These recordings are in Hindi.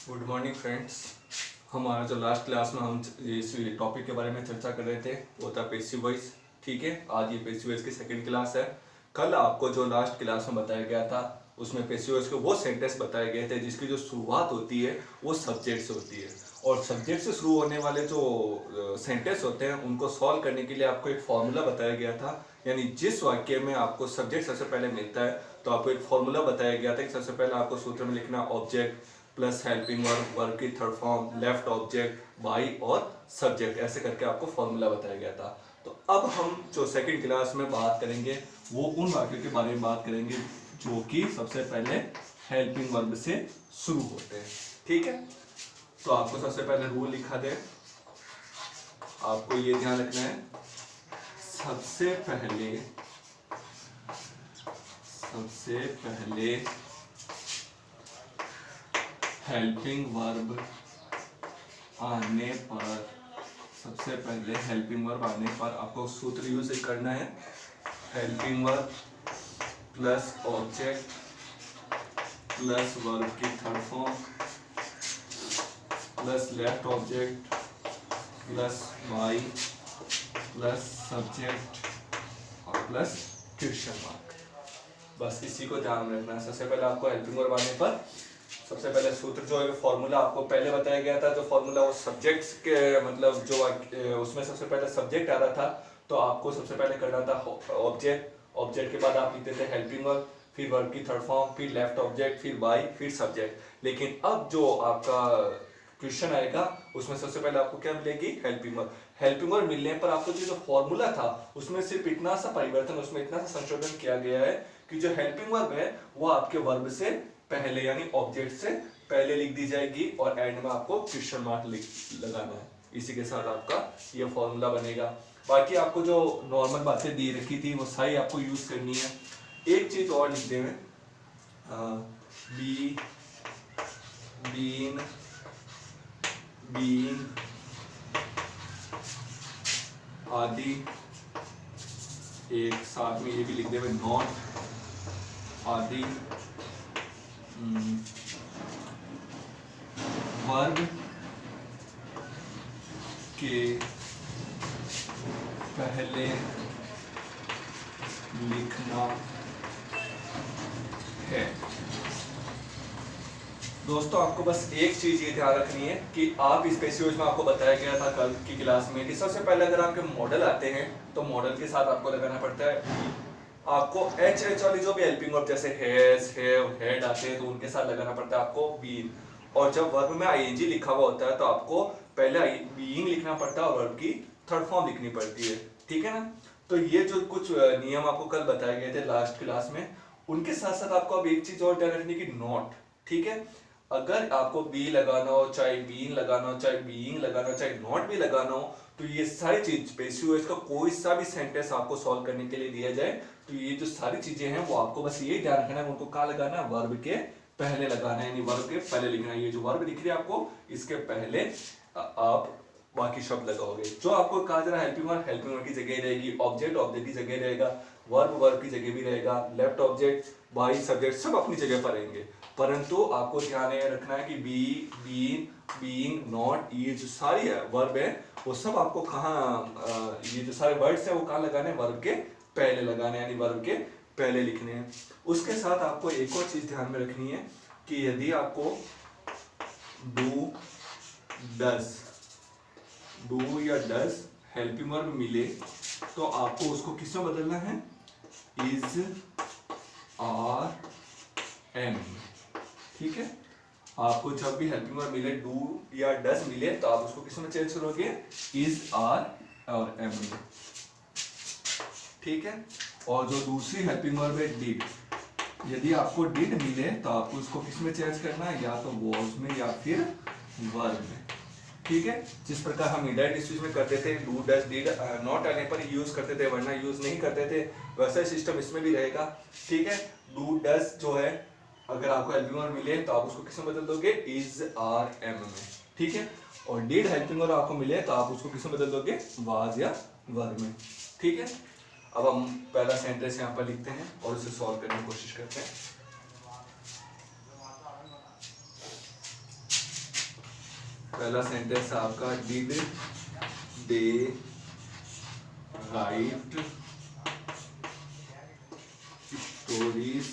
Good morning friends. हमारा जो लास्ट क्लास में हम इस टॉपिक के बारे में चर्चा कर रहे थे वो था पैसिव वॉइस। ठीक है, आज ये पैसिव वॉइस की सेकंड क्लास है। कल आपको जो लास्ट क्लास में बताया गया था उसमें पैसिव वॉइस के वो सेंटेंस बताए गए थे जिसकी जो शुरुआत होती है वो सब्जेक्ट से होती है, और सब्जेक्ट से शुरू होने वाले जो सेंटेंस होते हैं उनको सॉल्व करने के लिए आपको एक फॉर्मूला बताया गया था। यानी जिस वाक्य में आपको सब्जेक्ट सबसे पहले मिलता है तो आपको एक फॉर्मूला बताया गया था कि सबसे पहले आपको सूत्र में लिखना object plus helping verb, verb की third form, left object, by और सब्जेक्ट, ऐसे करके आपको फॉर्मूला बताया गया था। तो अब हम जो सेकंड क्लास में बात करेंगे वो उन वाक्यों के बारे में बात करेंगे जो कि सबसे पहले हेल्पिंग वर्ब से शुरू होते हैं। ठीक है, तो आपको सबसे पहले रूल लिखा दे, आपको ये ध्यान रखना है सबसे पहले हेल्पिंग वर्ब आने पर आपको सूत्र यूज करना है। Helping verb plus object plus verb की third form plus left object plus by plus subject और प्लस क्वेश्चन मार्क। बस इसी को ध्यान में रखना है। सबसे पहले आपको हेल्पिंग वर्ब आने पर सबसे पहले सूत्र जो है फॉर्मूला आपको पहले बताया गया था। जो फॉर्मूला वो सब्जेक्ट्स के मतलब जो उसमें सबसे पहले सब्जेक्ट आ रहा था तो आपको सबसे पहले करना था ऑब्जेक्ट के बाद आप लिखते थे हेल्पिंग वर्ब, फिर वर्ब की थर्ड फॉर्म, फिर लेफ्ट ऑब्जेक्ट, फिर बाई, फिर सब्जेक्ट। लेकिन अब जो आपका क्वेश्चन आएगा उसमें सबसे पहले आपको क्या मिलेगी, हेल्पिंग वर्ब। हेल्पिंग वर्ब मिलने पर आपको जो फॉर्मूला था उसमें सिर्फ इतना सा परिवर्तन, उसमें इतना सा संशोधन किया गया है कि जो हेल्पिंग वर्ब है वो आपके वर्ब से पहले यानी ऑब्जेक्ट से पहले लिख दी जाएगी और एंड में आपको क्वेश्चन मार्क लगाना है। इसी के साथ आपका ये फॉर्मूला बनेगा। बाकी आपको जो नॉर्मल बातें दी रखी थी वो सारी आपको यूज करनी है। एक चीज और लिख दे में बीन आदि, एक साथ में ये भी लिख दे में नॉट आदि वर्ब के पहले लिखना है। दोस्तों आपको बस एक चीज ये ध्यान रखनी है कि आप इस पैसिव में आपको बताया गया था कल की क्लास में कि सबसे पहले अगर आपके मॉडल आते हैं तो मॉडल के साथ आपको लगाना पड़ता है। आपको एच वाली जो भी हेल्पिंग वर्ब जैसे हैज, हैव, हैड आते हैं तो उनके साथ लगाना पड़ता है आपको बीन। और जब वर्ब में आईएनजी लिखा हुआ होता है तो आपको पहले बीइंग लिखना पड़ता है और वर्ब की थर्ड फॉर्म लिखनी पड़ती है। ठीक है ना। तो ये जो कुछ नियम आपको कल बताए गए थे लास्ट क्लास में, उनके साथ साथ आपको अब एक चीज और ध्यान रखनी की नॉट। ठीक है, अगर आपको बी लगाना हो, चाहे बीइंग लगाना हो, चाहे बीइंग लगाना हो, चाहे नॉट भी लगाना हो, तो ये सारी चीज पैसिव वॉइस का कोई सा भी सेंटेंस आपको सॉल्व करने के लिए दिया जाए तो ये जो सारी चीजें हैं वो आपको बस ये ध्यान रखना है उनको कहाँ लगाना है, वर्ब के पहले लगाना है, यानी वर्ब के पहले लिखना है। ये जो वर्ब दिख रही है आपको इसके पहले आप बाकी शब्द लगाओगे। जो आपको कहा जा रहा है हेल्पिंग वर्ब की जगह रहेगी, ऑब्जेक्ट की जगह रहेगा, वर्ब की जगह भी रहेगा, लेफ्ट ऑब्जेक्ट, बाई, सब्जेक्ट सब अपनी जगह पर रहेंगे। परंतु आपको ध्यान रखना है कि बी, बीन, बीइंग, नॉट, ये जो सारी वर्ब है वो सब आपको कहाँ, ये जो सारे वर्ड्स है वो कहाँ लगाने हैं, वर्ब के पहले लगाने, यानी वर्ब के पहले लिखने हैं। उसके साथ आपको एक और चीज ध्यान में रखनी है कि यदि आपको डू या डज हेल्पिंग वर्ब मिले तो आपको उसको किस में बदलना है, इज, आर, एम। ठीक है, आपको जब भी हेल्पिंग वर्ब मिले, डू या डज मिले तो आप उसको किस में चेंज करोगे, इज, आर और एम में। ठीक है, और जो दूसरी हेल्पिंग वर्ब है डिड, यदि आपको डिड मिले तो आपको उसको किस में चेंज करना है, या तो वॉज में या फिर वर्ब में। ठीक है, जिस प्रकार हम इनडायरेक्ट स्पीच में करते थे डू डज डिड नॉट आने पर यूज करते थे वरना यूज नहीं करते थे, वैसा सिस्टम इसमें भी रहेगा। ठीक है, डू डज जो है अगर आपको हेल्पिंग वर्ब मिले तो आप उसको किस में बदल दोगे, इज, आर, एम में। ठीक है, और डिड हेल्पिंग वर्ब आपको मिले तो आप उसको किस में बदल दोगे, वाज या वर्ब में। ठीक है, अब हम पहला सेंटेंस यहाँ पर लिखते हैं और उसे सॉल्व करने की कोशिश करते हैं। पहला सेंटेंस आपका did they right stories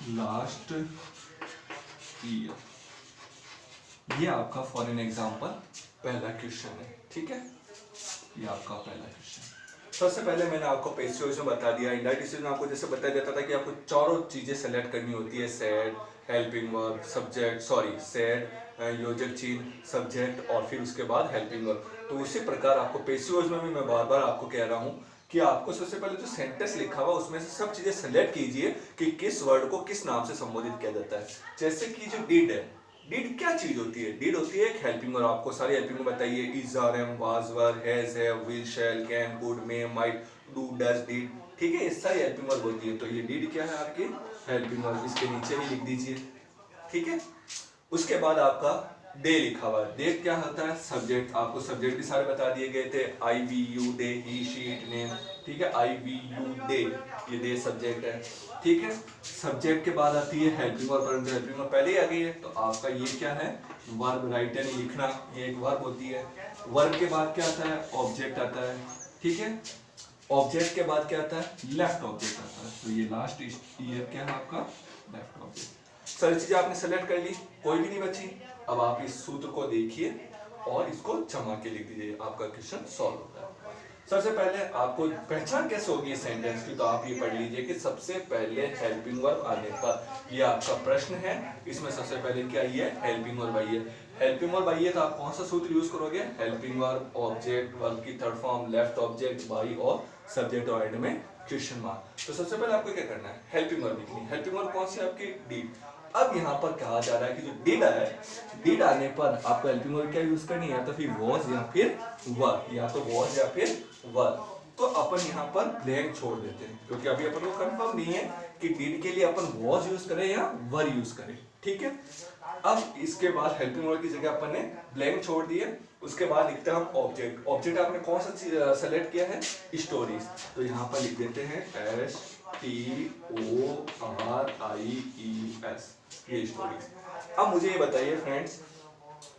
last year. ये आपका फॉर एन एग्जाम्पल पहला क्वेश्चन है, ठीक है। ये आपका पहला क्वेश्चन। सबसे पहले मैंने आपको पैसिव वॉइस में बता दिया, इनडायरेक्ट स्पीच में आपको जैसे बताया जाता था कि आपको चारों चीजें सेलेक्ट करनी होती है, said, helping verb, subject, sorry said, योजक चिन्ह, सब्जेक्ट और फिर उसके बाद हेल्पिंग वर्ब। तो उसी प्रकार आपको पैसिव वॉइस में भी मैं बार बार आपको कह रहा हूँ कि आपको सबसे पहले जो सेंटेंस लिखा हुआ उसमें से सब चीजें सेलेक्ट कीजिए कि किस वर्ड को किस नाम से संबोधित किया जाता है। जैसे कि जो डिड है, डिड क्या चीज होती है? डिड होती है एक हेल्पिंग वर्ब। आपको सारी हेल्पिंग वर्ब बताइए, is, are, am, was, were, has, have, will, shall, can, could, may, might, do, does, did, ठीक है, ये सारी हेल्पिंग वर्ब होती है। तो ये डिड क्या है आपकी हेल्पिंग वर्ब, इसके नीचे ही लिख दीजिए, ठीक है। उसके बाद आपका दे लिखा हुआ है, दे क्या होता है? सब्जेक्ट। आपको सब्जेक्ट भी सारे बता दिए गए थे, I, we, you, they, he, she, it, name, ठीक है। आई, वी, यू, दे, ये दे सब्जेक्ट है, ठीक है। सब्जेक्ट के बाद आती है हेल्पिंग वर्ब, परंतु हेल्पिंग वर्ब पहले ही आ गई है, तो आपका ये क्या है? वर्ब, राइट यानी लिखना, ये एक वर्ब होती है। वर्ब के बाद क्या आता है? ऑब्जेक्ट आता है, ठीक है। ऑब्जेक्ट के बाद क्या आता है? लेफ्ट ऑब्जेक्ट आता है। तो ये लास्ट ईयर क्या है आपका? Left object. सारी चीजें आपने सेलेक्ट कर ली, कोई भी नहीं बची। अब आप इस सूत्र को देखिए और इसको जमा के लिख दीजिए, आपका क्वेश्चन सॉल्व होता है। सबसे पहले आपको पहचान कैसे होगी इस सेंटेंस की, तो आप ये पढ़ लीजिए कि सबसे पहले हेल्पिंग वर्ब आने पर, ये आपका प्रश्न है, इसमें सबसे पहले क्या आई है? हेल्पिंग वर्ब आई है। हेल्पिंग वर्ब आई है तो आप कौन सा सूत्र यूज करोगे? हेल्पिंग वर्ब, ऑब्जेक्ट, वर्ब की third form, left object, by और सब्जेक्ट और एंड में क्वेश्चन मार्क। तो सबसे पहले आपको क्या करना है? हेल्पिंग वर्ब लिखनी है। हेल्पिंग वर्ब कौन सी है आपकी? डिड। अब यहाँ पर कहा जा रहा है कि जो डिड है, डिड आने पर आपको हेल्पिंग वर्ब क्या यूज करनी है? या तो फिर वॉज या फिर वर, या तो वॉज या फिर वर। तो अपन यहाँ पर ब्लैंक छोड़ देते हैं, क्योंकि अभी अपन को कंफर्म नहीं है कि डिड के लिए अपन वॉज यूज करें या वर यूज करें, ठीक है। अब इसके बाद हेल्पिंग वर्ब की जगह अपन ने ब्लैंक छोड़ दिए। उसके बाद लिखते हैं हम ऑब्जेक्ट। ऑब्जेक्ट आपने कौन सा सेलेक्ट किया है? स्टोरीज। तो यहाँ पर लिख देते हैं STORIES, ये स्टोरीज। अब मुझे ये बताइए फ्रेंड्स,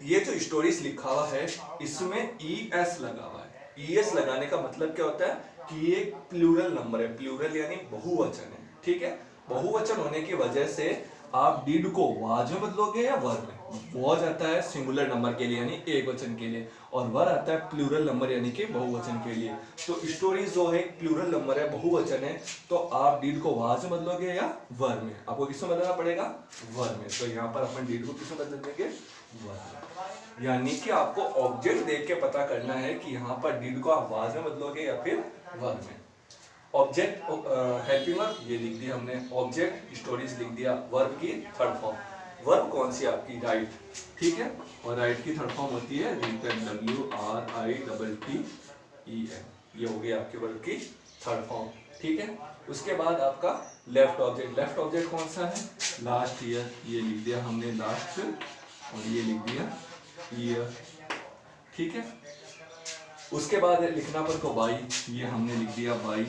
ये जो स्टोरीज लिखा हुआ है इसमें ES लगा हुआ है। ES लगाने का मतलब क्या होता है? कि ये प्लूरल नंबर है, प्लूरल यानी बहुवचन है, ठीक है। बहुवचन होने की वजह से आप डिड को वाज में बदलोगे या वर में? वाज आता है सिंगुलर नंबर के लिए यानी एक वचन के लिए, और वर आता है प्लूरल नंबर यानी कि बहुवचन के लिए। तो स्टोरीज जो है प्लूरल नंबर है, बहुवचन है, तो आप डिड को वाज में बदलोगे या वर में? आपको किसमें बदलना पड़ेगा? वर में। तो यहाँ पर अपन डिड को किसमें बदल देंगे? वर में। यानी कि आपको ऑब्जेक्ट देख के पता करना है कि यहाँ पर डिड को आप वाज में बदलोगे या फिर वर में। ऑब्जेक्ट हेल्पिंग वर्ब ये लिख दिया हमने, ऑब्जेक्ट स्टोरीज लिख दिया, वर्ब की थर्ड फॉर्म। वर्ब कौन सी आपकी? राइट, ठीक है। और राइट की थर्ड फॉर्म होती है रिटन, WRITTEN, ये हो गई आपकी वर्ब की थर्ड फॉर्म, ठीक है। उसके बाद आपका लेफ्ट ऑब्जेक्ट। लेफ्ट ऑब्जेक्ट कौन सा है? लास्ट ईयर, ये लिख दिया हमने लास्ट, और ये लिख दिया ईयर, ठीक है। उसके बाद लिखना पर को बाई, ये हमने लिख दिया बाई।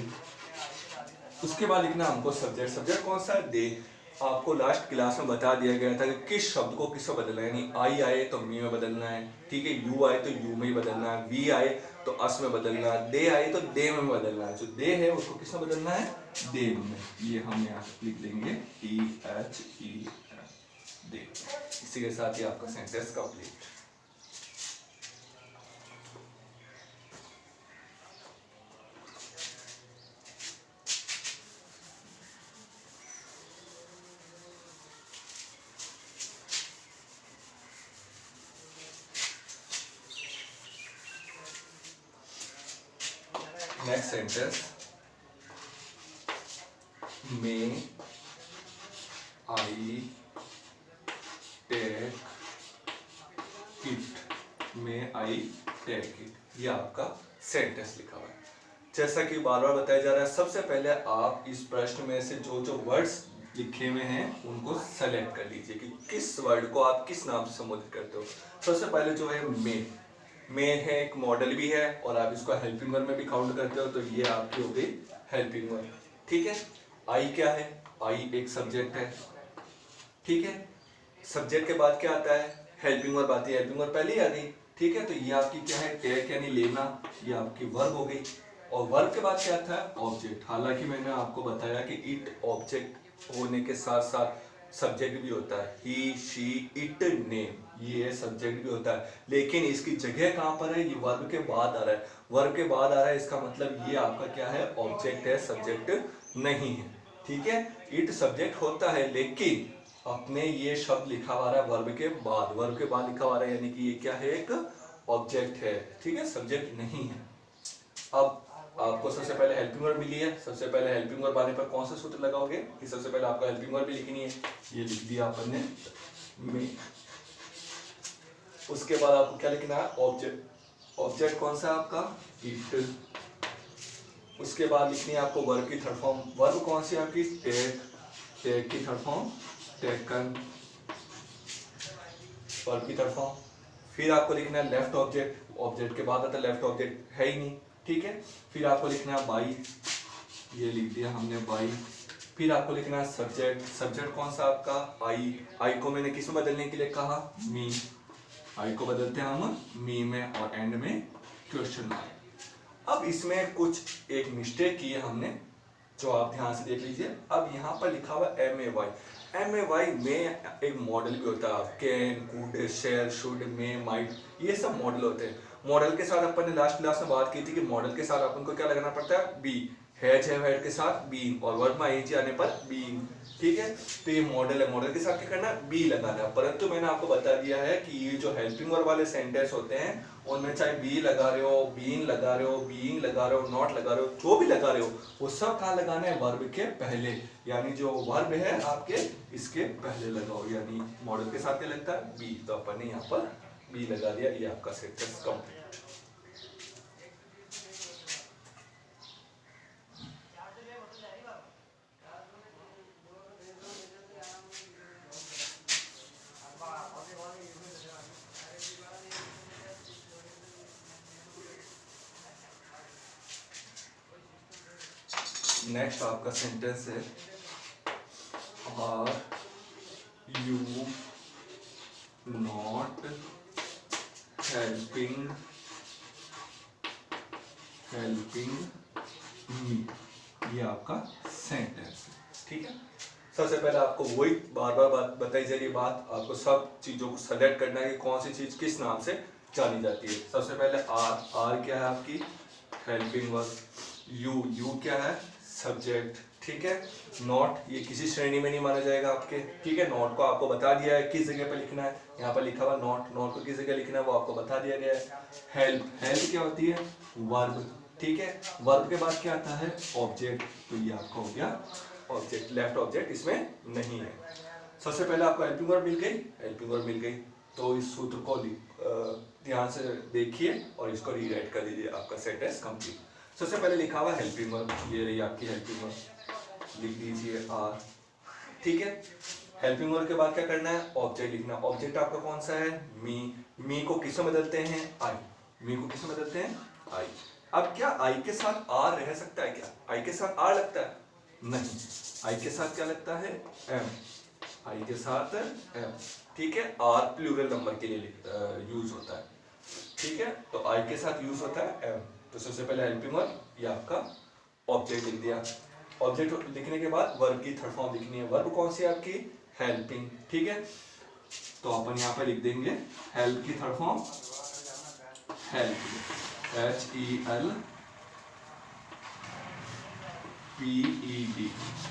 उसके बाद लिखना हमको सब्जेक्ट। सब्जेक्ट कौन सा है? दे। आपको लास्ट क्लास में बता दिया गया था कि किस शब्द को किसमें बदलना है, यानी आई आए तो मी में बदलना है, ठीक है। यू आए तो यू में ही बदलना है, वी आए तो अस में बदलना है, दे आए तो दे में बदलना है। जो दे है उसको किसमें बदलना है? दे में। ये हम यहाँ लिख देंगे THEM, दे। इसी के साथ ही आपका sentence complete. Next sentence, may I take it, may I take it, ये आपका सेंटेंस लिखा हुआ है। जैसा कि बार बार बताया जा रहा है, सबसे पहले आप इस प्रश्न में से जो जो वर्ड्स लिखे हुए हैं उनको सेलेक्ट कर लीजिए कि किस वर्ड को आप किस नाम से संबोधित करते हो। सबसे पहले जो है मे है, एक मॉडल भी है और आप इसको हेल्पिंग वर्ब में भी काउंट करते हो, तो ये आपकी हो गई हेल्पिंग वर्ब, ठीक है। आई क्या है? आई एक सब्जेक्ट है, ठीक है। सब्जेक्ट के बाद क्या आता है, हेल्पिंग वर्ब आती है, हेल्पिंग वर्ब पहले ही आ गई, ठीक है। तो ये आपकी क्या है, टेक यानी लेना, ये आपकी वर्ब हो गई। और वर्ब के बाद क्या था, ऑब्जेक्ट। हालांकि मैंने आपको बताया कि इट ऑब्जेक्ट होने के साथ साथ सब्जेक्ट भी होता है, ही शी इट नेम, ये सब्जेक्ट भी होता है, लेकिन इसकी जगह कहाँ पर है, ये वर्ब के बाद आ रहा है। वर्ब के बाद आ रहा है, इसका मतलब ये आपका क्या है, ऑब्जेक्ट है, सब्जेक्ट नहीं है, ठीक है। इट सब्जेक्ट होता है, लेकिन अपने ये शब्द लिखा हुआ है वर्ब के बाद, वर्ब के बाद लिखा हुआ है, यानी कि ये क्या है, एक ऑब्जेक्ट है, ठीक है, सब्जेक्ट नहीं है। अब आपको सबसे पहले हेल्पिंग वर्ब मिली है, सबसे पहले हेल्पिंग वर्ब आने पर कौन सा सूत्र लगाओगे, कि सबसे पहले आपको हेल्पिंग वर्ब भी लिखनी है, ये लिख दिया अपन ने में। उसके बाद आपको क्या लिखना है, ऑब्जेक्ट। ऑब्जेक्ट कौन सा आपका, इट। उसके बाद लिखनी है आपको वर्ब की थर्ड फॉर्म, वर्ब कौन सी आपकी, टेक। टेक की थर्ड फॉर्म टेकन, वर्ब की थर्ड फॉर्म। फिर आपको लिखना है लेफ्ट ऑब्जेक्ट, ऑब्जेक्ट के बाद आता है लेफ्ट ऑब्जेक्ट, है ही नहीं, ठीक है। फिर आपको लिखना है बाई, ये लिख दिया हमने बाई। फिर आपको लिखना है सब्जेक्ट, सब्जेक्ट कौन सा आपका, आई। आई को मैंने किस में बदलने के लिए कहा, मी। आई को बदलते हैं हम मी में, और एंड में क्वेश्चन मार्क। अब इसमें कुछ एक मिस्टेक की है हमने, जो आप ध्यान से देख लीजिए। अब यहाँ पर लिखा हुआ M A Y, M A Y में एक मॉडल भी होता है, can, could, shall, should, may, might, ये सब मॉडल होते हैं। मॉडल के साथ अपन ने लास्ट क्लास में बात की थी कि मॉडल के साथ अपन को क्या लगाना पड़ता है, बी। हैज है, हेड के साथ बीइंग, और वर्ब में आईएनजी आने पर बीइंग, ठीक है। तो ये मॉडल है, मॉडल के साथ क्या करना है, बी लगाना है। परंतु मैंने आपको बता दिया है कि ये जो हेल्पिंग वर्ब वाले सेंटेंस होते हैं, उनमें चाहे बी लगा रहे हो, बीइंग लगा रहे हो, बीइंग लगा रहे हो, नॉट लगा रहे हो, जो भी लगा रहे हो, वो सब कहाँ लगाना है, वर्ब के पहले, यानी जो वर्ब है आपके इसके पहले लगाओ। यानी मॉडल के साथ क्या लगता है, बी, तो अपन ने यहाँ पर बी लगा दिया। ये आपका सेंटेंस कंप्लीट। नेक्स्ट आपका सेंटेंस है, are you not helping me, ये आपका सेंटेंस है, ठीक है। सबसे पहले आपको वही बार बार बात बताई जा रही है, बात आपको सब चीजों को सेलेक्ट करना है कि कौन सी चीज किस नाम से जानी जाती है। सबसे पहले आर, आर क्या है आपकी, हेल्पिंग वर्ब। यू क्या है, सब्जेक्ट, ठीक है। नॉट, ये किसी श्रेणी में नहीं माना जाएगा आपके, ठीक है। नॉट को आपको बता दिया है किस जगह पे लिखना है, यहाँ पर लिखा हुआ नॉट, नॉट को किस जगह लिखना है वो आपको बता दिया गया है। हेल्प, हेल्प क्या होती है, वर्ब, ठीक है। वर्ब के बाद क्या आता है, ऑब्जेक्ट, तो ये आपका हो गया ऑब्जेक्ट, लेफ्ट ऑब्जेक्ट इसमें नहीं है। सबसे पहले आपको हेल्पिंग वर्ब मिल गई, हेल्पिंग वर्ब मिल गई, तो इस सूत्र को ध्यान से देखिए और इसको रीराइट कर दीजिए, आपका सेंटेंस कंप्लीट। सबसे पहले लिखा हुआ हेल्पिंग वर्ब, ये रही आपकी हेल्पिंग वर्ब, लिख दीजिए आर, ठीक है। हेल्पिंग वर्ब के बाद क्या करना है, ऑब्जेक्ट लिखना। ऑब्जेक्ट आपका कौन सा है, मी। मी को किसमें बदलते हैं, आई। मी को किसमें बदलते हैं, आई। अब क्या आई के साथ आर रह सकता है क्या, आई के साथ आर लगता है, नहीं। आई के साथ क्या लगता है, एम। आई के साथ एम, ठीक है। आर प्लूरल नंबर के लिए यूज होता है, ठीक है। तो आई के साथ यूज होता है एम। तो सबसे पहले हेल्पिंग वर्ब, ये आपका ऑब्जेक्ट लिख दिया। ऑब्जेक्ट लिखने के बाद वर्ब की थर्ड फॉर्म लिखनी है। वर्ब कौन सी है आपकी, हेल्पिंग, ठीक है। तो अपन यहाँ पे लिख देंगे हेल्प की third form help, HELPED,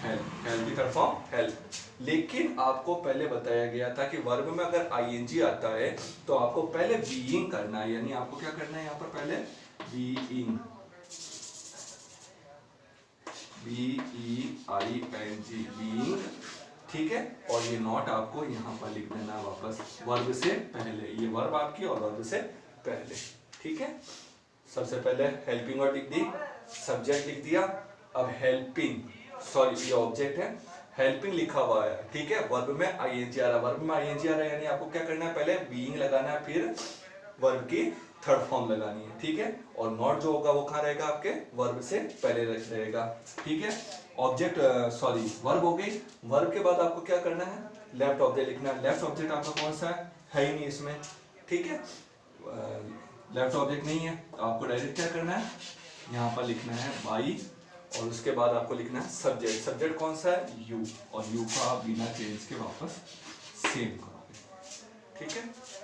help, help की थर्ड फॉर्म हेल्प। लेकिन आपको पहले बताया गया था कि वर्ब में अगर ING आता है तो आपको पहले बीइंग करना है, यानी आपको क्या करना है यहाँ पर पहले बीइंग, BEING, बीइंग, ठीक है। और ये नॉट आपको यहाँ पर लिख देना वापस, वर्ब से पहले, ये वर्ब आपकी और वर्ब से पहले, ठीक है। सबसे पहले हेल्पिंग वर्ब लिख दी, सब्जेक्ट लिख दिया। अब हेल्पिंग, सॉरी ये ऑब्जेक्ट है, हेल्पिंग लिखा हुआ है, ठीक है। वर्ब में ING आ रहा है, वर्ब में ING आ रहा है, यानी आपको क्या करना है, पहले बीइंग लगाना है, फिर वर्ब की थर्ड फॉर्म लगानी है, ठीक है। और नॉट जो होगा वो कहाँ रहेगा, आपके वर्ब से पहले रहेगा, ठीक है। ऑब्जेक्ट सॉरी वर्ब हो गई। वर्ब के बाद आपको क्या करना है, लेफ्ट ऑब्जेक्ट लिखना है। लेफ्ट ऑब्जेक्ट आपका कौन सा है ही नहीं इसमें, ठीक है, लेफ्ट ऑब्जेक्ट नहीं है, तो आपको डायरेक्ट क्या करना है, यहाँ पर लिखना है बाई, और उसके बाद आपको लिखना है सब्जेक्ट। सब्जेक्ट कौन सा है, यू, और यू का आप बिना चेंज के वापस सेव करोगे, ठीक है।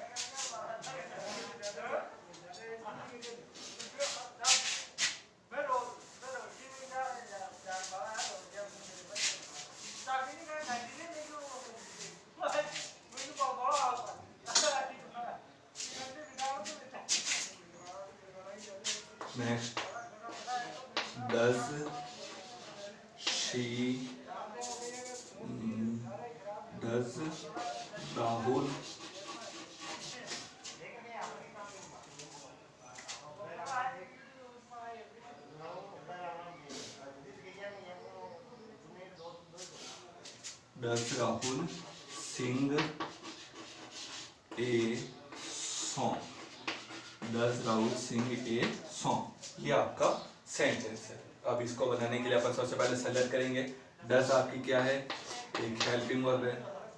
Next, does she, does Rahul does Rahul sing a song, does Rahul sing a song, ये आपका सेंटेंस है। अब इसको बनाने के लिए अपन सबसे पहले सेलेक्ट करेंगे। डज आपकी क्या है, एक हेल्पिंग वर्ब है,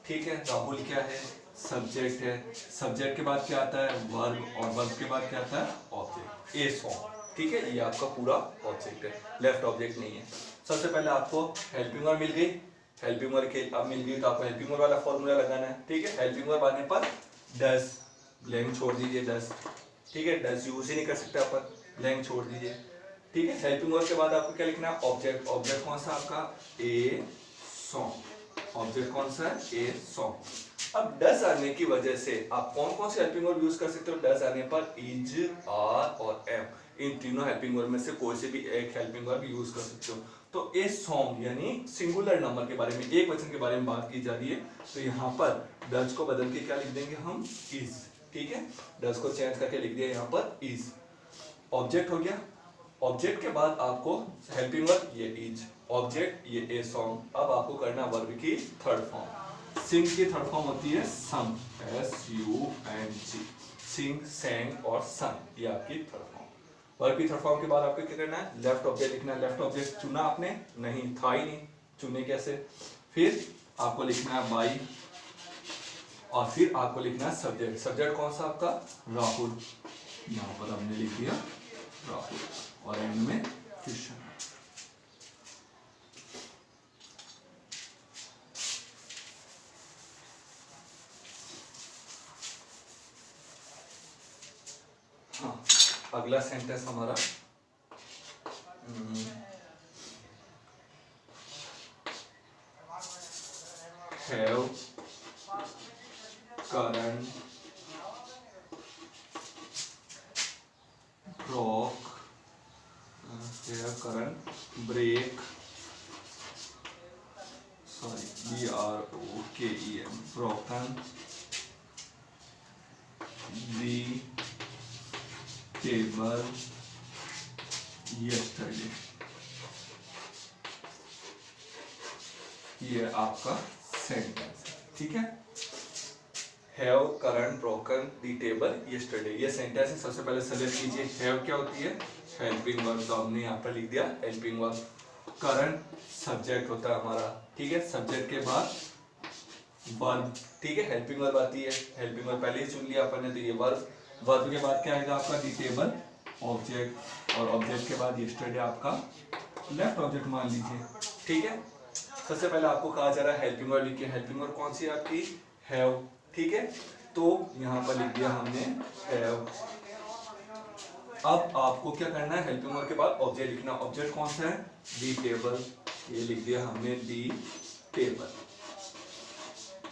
ठीक है। राहुल क्या है, सब्जेक्ट है। सब्जेक्ट के बाद क्या आता है, वर्ब, और वर्ब के बाद क्या आता है, ऑब्जेक्ट, ए सॉन्ग, ठीक है। ये आपका पूरा ऑब्जेक्ट है, लेफ्ट ऑब्जेक्ट नहीं है। सबसे पहले आपको हेल्पिंग वर्ब मिल गई, हेल्पिंग वर्ब के अब मिल गई तो आपको हेल्पिंग वर्ब वाला फॉर्मूला लगाना है, ठीक है। हेल्पिंग वर्ब आने पर डज, ब्लैंक छोड़ दीजिए, डज, ठीक है। डज यूज ही नहीं कर सकते अपन, ब्लैंक छोड़ दीजिए, ठीक है। हेल्पिंग वर्ब के बाद आपको क्या लिखना है, ऑब्जेक्ट। ऑब्जेक्ट कौन सा आपका, ए सॉन्ग, ऑब्जेक्ट कौन सा है, ए सॉन्ग। अब डज आने की वजह से आप कौन कौन से हेल्पिंग वर्ब यूज कर सकते हो, डज आने पर इज, आर और एम, इन तीनों हेल्पिंग वर्ब में से कोई से भी एक हेल्पिंग वर्ब यूज कर सकते हो। तो ए सॉन्ग यानी सिंगुलर नंबर के बारे में, एक वचन के बारे में बात की जा रही है, तो यहाँ पर डज को बदल के क्या लिख देंगे हम, इज, ठीक है। डज को चेंज करके लिख दिया यहाँ पर इज। ऑब्जेक्ट हो गया, ऑब्जेक्ट के बाद आपको हेल्पिंग वर्ब ये इज, ऑब्जेक्ट ये ए सॉन्ग। अब आपको करना वर्ब की थर्ड फॉर्म। सिंग की थर्ड फॉर्म होती है संग, SUNG, सिंग, सैंग और सन, ये आपकी थर्ड फॉर्म। वर्ब की थर्ड फॉर्म के बाद आपको क्या करना है, लेफ्ट ऑब्जेक्ट लिखना है। लेफ्ट ऑब्जेक्ट चुना आपने, नहीं था ही नहीं, चुने कैसे। फिर आपको लिखना है बाई, और फिर आपको लिखना है सब्जेक्ट। सब्जेक्ट कौन सा आपका, राहुल, यहाँ पर हमने लिख दिया राहुल, और एंड में कृष्ण। हाँ, अगला सेंटेंस हमारा have, current, broke, have current break, sorry BROKEN, broken, the table yesterday, ये आपका सेंटेंस है, ठीक है। Have current broken the table yesterday, ये सेंटेंस है। सबसे पहले सेलेक्ट कीजिए, हैव क्या होती है, हेल्पिंग वर्ब, तो हमने यहाँ पर लिख दिया हेल्पिंग वर्ब। करंट सब्जेक्ट होता है हमारा, ठीक है। सब्जेक्ट के बाद वर्ब, ठीक है, हेल्पिंग वर्ब आती है। हेल्पिंग वर्ब पहले ही चुन लिया अपन ने, तो ये वर्ब। वर्ब के बाद क्या आएगा आपका, दी टेबल, ऑब्जेक्ट, और ऑब्जेक्ट के बाद यस्टरडे आपका लेफ्ट ऑब्जेक्ट मान लीजिए, ठीक है। सबसे पहले आपको कहा जा रहा है हेल्पिंग वर्ब लिखिए। हेल्पिंग वर्ब कौन सी है आपकी, हैव, ठीक है। तो यहाँ पर लिख दिया हमने हैव। अब आपको क्या करना है, हेल्पिंग वर्ब के बाद ऑब्जेक्ट लिखना। ऑब्जेक्ट कौन सा है, दी टेबल, ये लिख दिया हमने दी टेबल।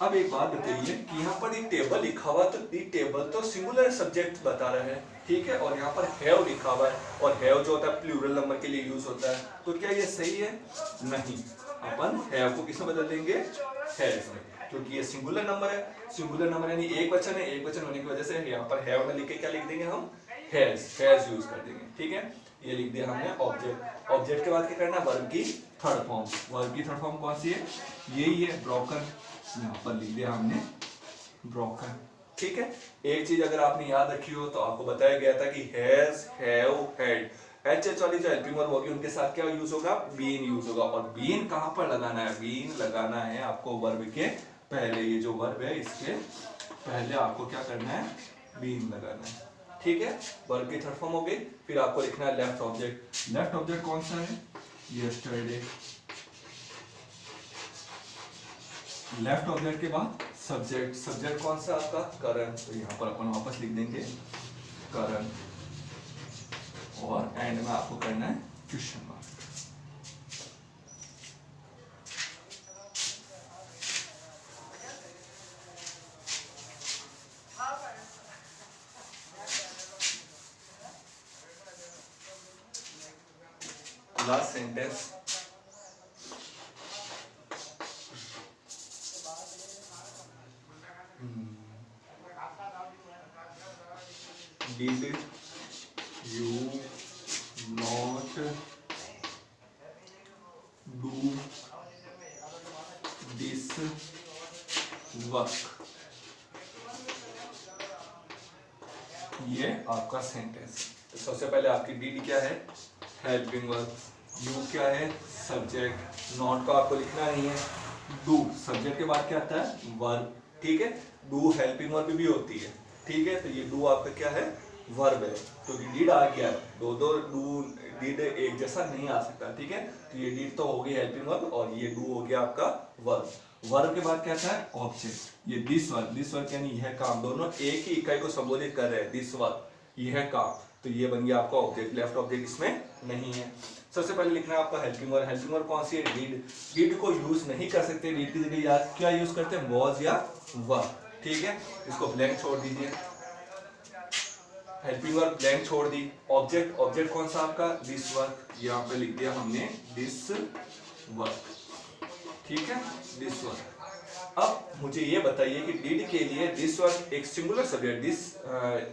अब एक बात बताइए कि यहाँ पर एक टेबल लिखा हुआ, तो दी टेबल तो सिंगुलर सब्जेक्ट बता रहा है, ठीक है, और यहाँ पर हैव लिखा हुआ है, और हैव जो होता है प्लूरल नंबर के लिए यूज होता है, तो क्या ये सही है, नहीं। अपन हैव को किसमें बदल देंगे, हैज में, क्योंकि ये सिंगुलर नंबर है। सिंगुलर नंबर यानी एक वचन है, एक वचन होने की वजह से यहाँ पर हैव ना लिख के क्या लिख देंगे हम, हैज यूज कर देंगे, ठीक है। ये लिख दिया हमने ऑब्जेक्ट। ऑब्जेक्ट के बाद क्या करना, वर्ब की थर्ड फॉर्म। वर्ब की थर्ड फॉर्म कौन सी है, यही है, ब्रोकन, यहाँ पर लिख दिया हमने ब्रोकन, ठीक है। एक चीज अगर आपने याद रखी हो तो आपको बताया गया था कि has, have, had, H H वाली जो हेल्पिंग वर्ब होगी उनके साथ क्या यूज होगा, बीन यूज होगा। और बीन कहां पर लगाना है, बीन लगाना है आपको वर्ब के पहले। ये जो वर्ब है इसके पहले आपको क्या करना है, बीन लगाना है। ठीक है, वर्ब की थर्ड फॉर्म हो गई। फिर आपको लिखना है लेफ्ट ऑब्जेक्ट। लेफ्ट ऑब्जेक्ट कौन सा है, यस्टरडे। लेफ्ट ऑब्जेक्ट के बाद सब्जेक्ट। सब्जेक्ट कौन सा आपका, करंट। तो यहां पर अपन वापस लिख देंगे करंट, और एंड में आपको करना है question mark. Last sentence, did you not do this work. ये आपका सेंटेंस। तो सबसे पहले आपकी डिड क्या है, हेल्पिंग वर्ब। यू क्या है, सब्जेक्ट। नॉट को आपको लिखना नहीं है। डू सब्जेक्ट के बाद क्या आता है, वर्ब। ठीक है, डू हेल्पिंग वर्ब भी होती है। ठीक है, तो ये डू आपका क्या है, वर्ब है। तो डिड आ गया, दो दो डू डिड एक जैसा नहीं आ सकता। ठीक है, तो ये डिड तो हो गई हेल्पिंग वर्ब, और ये डू हो गया आपका वर्ब। वर्ब के बाद क्या आता है, ऑब्जेक्ट। ये दिस वर्क यानी यह काम, दोनों एक ही इकाई को संबोधित कर रहे हैं। दिस वर्क, यह काम, तो ये बन गया आपका ऑब्जेक्ट। लेफ्ट ऑब्जेक्ट इसमें नहीं है। सबसे पहले लिखना है आपका हेल्पिंग वर्ब। हेल्पिंग वर्ब कौन सी है, डिड। डिड को यूज नहीं कर सकते, डिड की जगह याद क्या यूज करते हैं, वॉज या वर। ठीक है, इसको ब्लैंक छोड़ दीजिए। हेल्पिंग वर्ब ब्लैंक छोड़ दी। ऑब्जेक्ट, ऑब्जेक्ट कौन सा आपका, दिस वर्क। यहाँ पे लिख दिया हमने दिस वर्क। ठीक है, दिस वर्क। अब मुझे ये बताइए कि डिड के लिए दिस वर्क एक सिंगुलर सब्जेक्ट,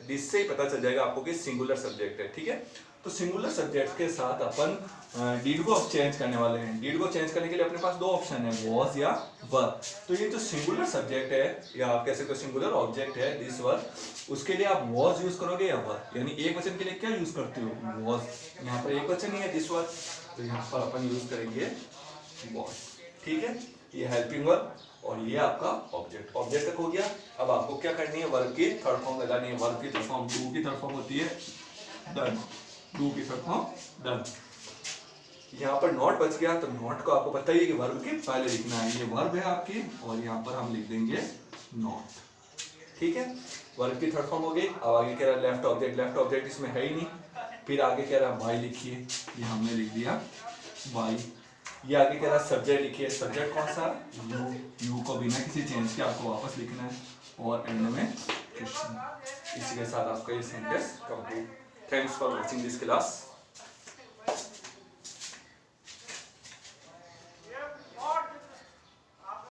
दिस से ही पता चल जाएगा आपको कि सिंगुलर सब्जेक्ट है। ठीक है, तो सिंगुलर सब्जेक्ट के साथ अपन डिड को अब चेंज करने वाले हैं। डिड को चेंज करने के लिए अपने पास दो ऑप्शन है, वॉज या वर। तो ये जो सिंगुलर सब्जेक्ट है, या आप कह सकते हो सिंगुलर ऑब्जेक्ट है दिस वर्क, उसके लिए आप वॉज यूज करोगे या वर। यानी एक वचन के लिए क्या यूज करते हो, वॉज। यहाँ पर एक वचन ही है दिस वर्क, तो यहाँ पर अपन यूज करेंगे वॉज। ठीक है, ये हेल्पिंग वर्ब और ये आपका ऑब्जेक्ट। ऑब्जेक्ट तक हो गया। अब आपको क्या करनी है, वर्ब की थर्ड फॉर्म लगानी है। वर्ब की थर्ड फॉर्म, डू की थर्ड फॉर्म होती है डन। डू की थर्ड फॉर्म डन। यहाँ पर नॉट बच गया, तो नॉट को आपको पता ही है कि वर्ब के पहले लिखना है। ये वर्ब है आपकी, और यहाँ पर हम लिख देंगे नॉट। ठीक है, वर्ब की थर्ड फॉर्म हो गई। अब आगे कह रहा है लेफ्ट ऑब्जेक्ट। लेफ्ट ऑब्जेक्ट इसमें है ही नहीं। फिर आगे कह रहा है बाई लिखिए, ये हमने लिख दिया बाई। ये आगे कह रहा है सब्जेक्ट लिखिए। सब्जेक्ट कौन सा, यू। यू को बिना किसी चेंज के आपको वापस लिखना है, और एंड में क्वेश्चन। इसी के साथ आपका ये sentence complete. Thanks for watching this class.